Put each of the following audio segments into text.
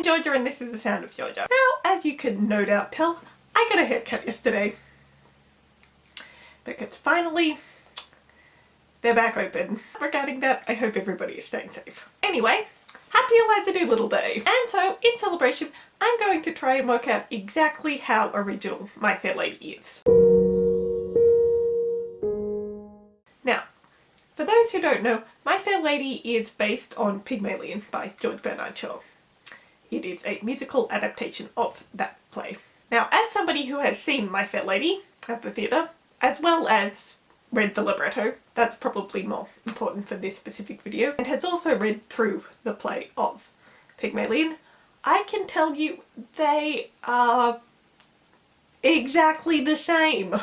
Georgia and this is the sound of Georgia. Now, as you can no doubt tell, I got a haircut yesterday. Because finally, they're back open. Regarding that, I hope everybody is staying safe. Anyway, happy Liza Doolittle Day! And so, in celebration, I'm going to try and work out exactly how original My Fair Lady is. Now, for those who don't know, My Fair Lady is based on Pygmalion by George Bernard Shaw. It is a musical adaptation of that play. Now, as somebody who has seen My Fair Lady at the theatre, as well as read the libretto, that's probably more important for this specific video, and has also read through the play of Pygmalion, I can tell you they are exactly the same.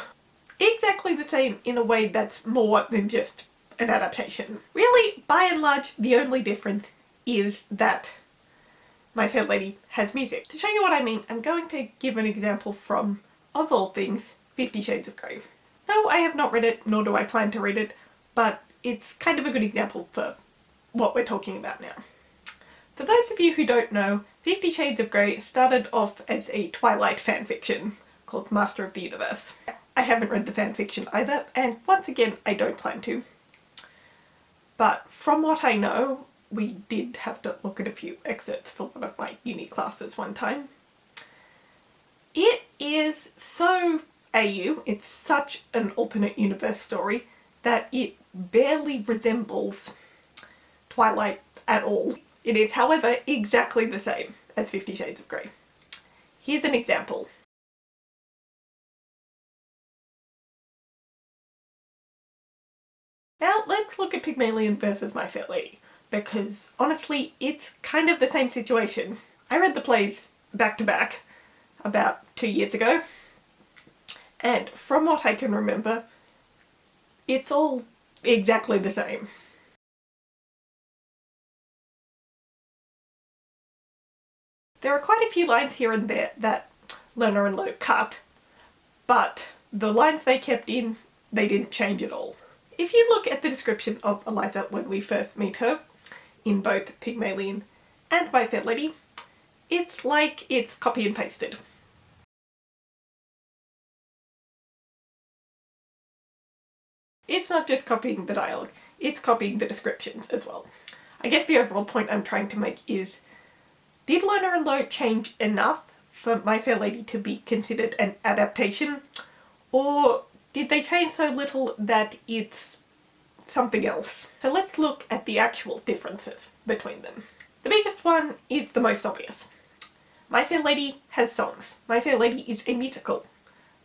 Exactly the same in a way that's more than just an adaptation. Really, by and large, the only difference is that My Fair Lady has music. To show you what I mean, I'm going to give an example from, of all things, 50 Shades of Grey. No, I have not read it, nor do I plan to read it, but it's kind of a good example for what we're talking about now. For those of you who don't know, 50 Shades of Grey started off as a Twilight fanfiction called Master of the Universe. I haven't read the fanfiction either, and once again, I don't plan to. But from what I know, we did have to look at a few excerpts for one of my uni classes one time. It is so AU, it's such an alternate universe story that it barely resembles Twilight at all. It is, however, exactly the same as 50 Shades of Grey. Here's an example. Now let's look at Pygmalion versus My Fair Lady, because honestly it's kind of the same situation. I read the plays back to back about 2 years ago, and from what I can remember, it's all exactly the same. There are quite a few lines here and there that Lerner and Lowe cut, but the lines they kept in, they didn't change at all. If you look at the description of Liza when we first meet her, in both Pygmalion and My Fair Lady, it's like it's copy and pasted. It's not just copying the dialogue, it's copying the descriptions as well. I guess the overall point I'm trying to make is, did Lerner and Lowe change enough for My Fair Lady to be considered an adaptation, or did they change so little that it's something else? So let's look at the actual differences between them. The biggest one is the most obvious. My Fair Lady has songs. My Fair Lady is a musical,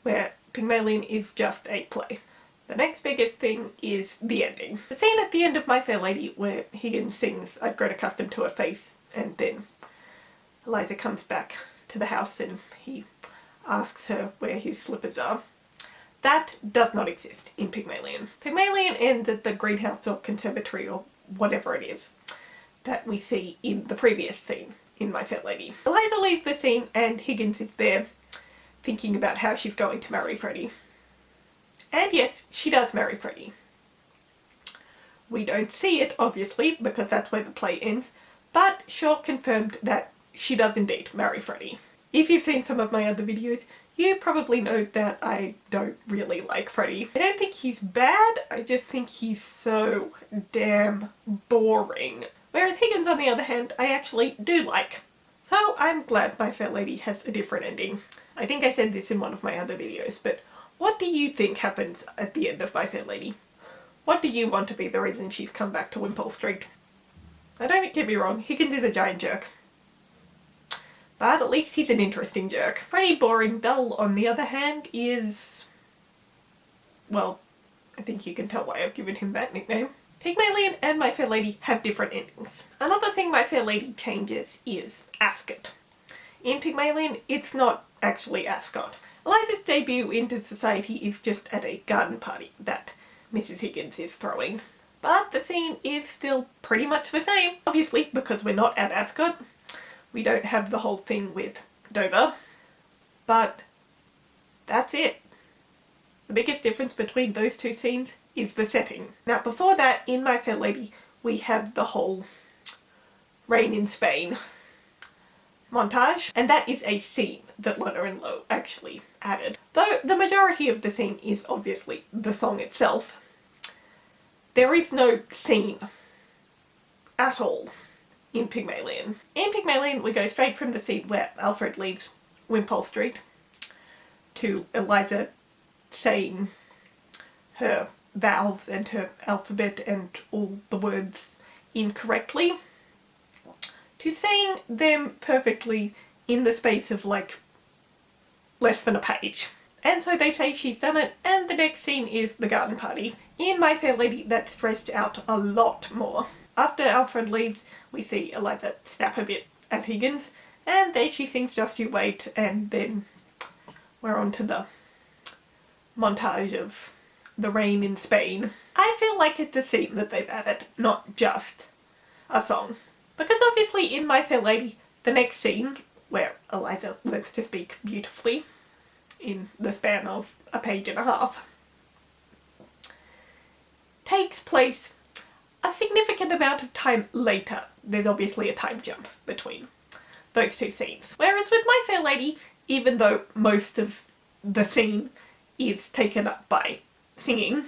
where Pygmalion is just a play. The next biggest thing is the ending. The scene at the end of My Fair Lady where Higgins sings "I've grown accustomed to her face," and then Liza comes back to the house and he asks her where his slippers are. That does not exist in Pygmalion. Pygmalion ends at the greenhouse or conservatory or whatever it is that we see in the previous scene in My Fair Lady. Liza leaves the scene and Higgins is there thinking about how she's going to marry Freddie. And yes, she does marry Freddie. We don't see it, obviously, because that's where the play ends, but Shaw confirmed that she does indeed marry Freddie. If you've seen some of my other videos, you probably know that I don't really like Freddie. I don't think he's bad, I just think he's so damn boring. Whereas Higgins, on the other hand, I actually do like. So I'm glad My Fair Lady has a different ending. I think I said this in one of my other videos, but what do you think happens at the end of My Fair Lady? What do you want to be the reason she's come back to Wimpole Street? Now don't get me wrong, Higgins is a giant jerk. But at least he's an interesting jerk. Freddie Boring Dull, on the other hand, is... well, I think you can tell why I've given him that nickname. Pygmalion and My Fair Lady have different endings. Another thing My Fair Lady changes is Ascot. In Pygmalion, it's not actually Ascot. Eliza's debut into society is just at a garden party that Mrs. Higgins is throwing. But the scene is still pretty much the same. Obviously, because we're not at Ascot, we don't have the whole thing with Dover. But that's it. The biggest difference between those two scenes is the setting. Now before that, in My Fair Lady, we have the whole reign in Spain. montage, and that is a scene that Lorna and Lowe actually added. Though the majority of the scene is obviously the song itself, there is no scene at all in Pygmalion. In Pygmalion, we go straight from the scene where Alfred leaves Wimpole Street to Eliza saying her vowels and her alphabet and all the words incorrectly, to saying them perfectly in the space of like less than a page. And so they say she's done it, and the next scene is the garden party. In My Fair Lady, that's stretched out a lot more. After Alfred leaves, we see Eliza snap a bit at Higgins, and there she sings Just You Wait, and then we're on to the montage of the rain in Spain. I feel like it's a scene that they've added, not just a song. Because obviously in My Fair Lady, the next scene, where Eliza learns to speak beautifully in the span of a page and a half, takes place a significant amount of time later. There's obviously a time jump between those two scenes. Whereas with My Fair Lady, even though most of the scene is taken up by singing,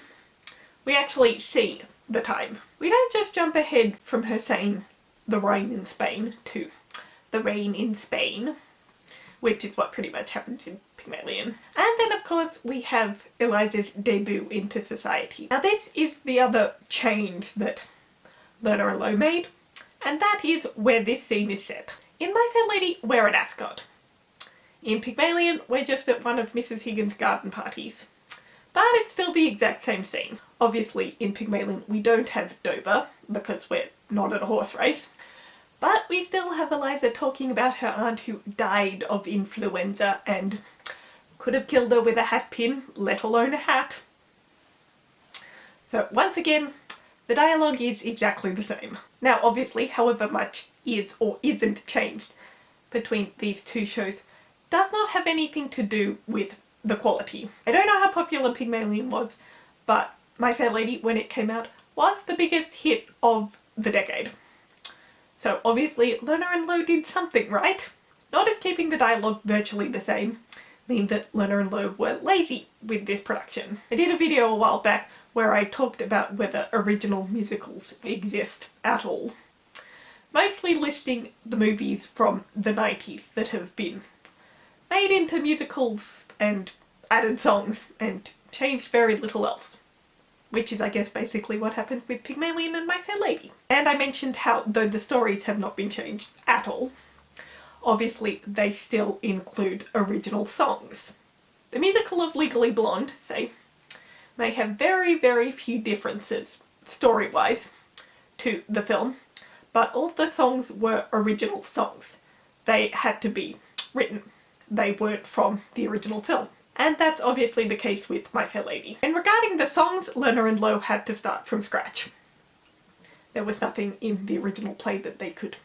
we actually see the time. We don't just jump ahead from her saying the rain in Spain to the rain in Spain, which is what pretty much happens in Pygmalion. And then of course we have Eliza's debut into society. Now this is the other change that Lorna and Lowe made, and that is where this scene is set. In My Fair Lady, we're at Ascot. In Pygmalion, we're just at one of Mrs. Higgins' garden parties. But it's still the exact same scene. Obviously, in Pygmalion, we don't have Dover, because we're not at a horse race. But we still have Eliza talking about her aunt who died of influenza and could have killed her with a hat pin, let alone a hat. So once again, the dialogue is exactly the same. Now obviously, however much is or isn't changed between these two shows does not have anything to do with the quality. I don't know how popular Pygmalion was, but My Fair Lady, when it came out, was the biggest hit of the decade. So obviously Lorna and Lowe did something right. Not as keeping the dialogue virtually the same mean that Lorna and Lowe were lazy with this production. I did a video a while back where I talked about whether original musicals exist at all. Mostly listing the movies from the 90s that have been made into musicals and added songs and changed very little else. Which is, I guess, basically what happened with Pygmalion and My Fair Lady. And I mentioned how, though the stories have not been changed at all, obviously they still include original songs. The musical of Legally Blonde, say, may have very, very few differences, story-wise, to the film, but all the songs were original songs. They had to be written. They weren't from the original film. And that's obviously the case with My Fair Lady. And regarding the songs, Lorna and Lowe had to start from scratch. There was nothing in the original play that they could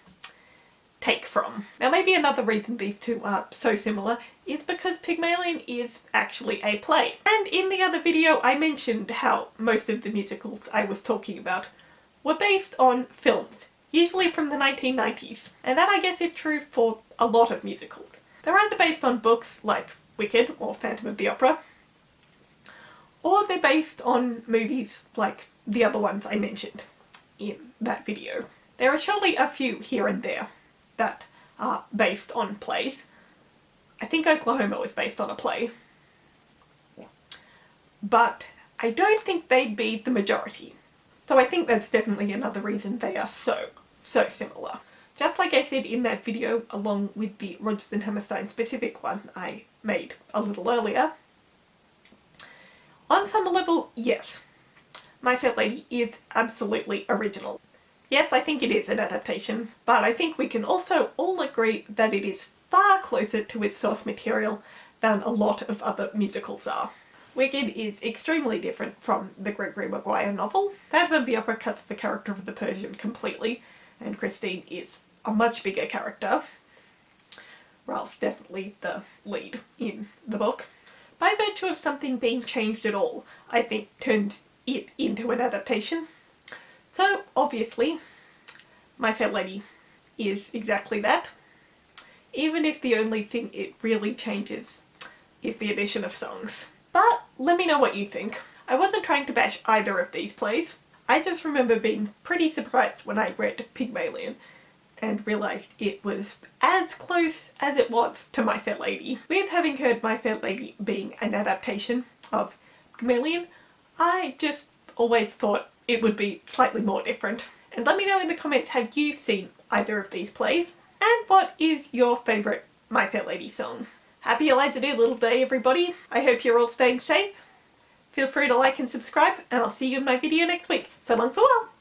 take from. Now maybe another reason these two are so similar is because Pygmalion is actually a play. And in the other video I mentioned how most of the musicals I was talking about were based on films, usually from the 1990s. And that I guess is true for a lot of musicals. They're either based on books like Wicked or Phantom of the Opera, or they're based on movies like the other ones I mentioned in that video. There are surely a few here and there that are based on plays. I think Oklahoma was based on a play, but I don't think they'd be the majority. So I think that's definitely another reason they are so similar. Just like I said in that video, along with the Rodgers and Hammerstein specific one I made a little earlier, on some level, yes, My Fair Lady is absolutely original. Yes, I think it is an adaptation, but I think we can also all agree that it is far closer to its source material than a lot of other musicals are. Wicked is extremely different from the Gregory Maguire novel. Phantom of the Opera cuts the character of the Persian completely, and Christine is a much bigger character. Ralph's definitely the lead in the book. By virtue of something being changed at all, I think turns it into an adaptation. So obviously, My Fair Lady is exactly that. even if the only thing it really changes is the addition of songs. But let me know what you think. I wasn't trying to bash either of these plays. I just remember being pretty surprised when I read Pygmalion and realised it was as close as it was to My Fair Lady. With having heard My Fair Lady being an adaptation of Pygmalion, I just always thought it would be slightly more different. And let me know in the comments, have you seen either of these plays? And what is your favourite My Fair Lady song? Happy Liza Doolittle Day, everybody! I hope you're all staying safe. Feel free to like and subscribe, and I'll see you in my video next week. So long for now!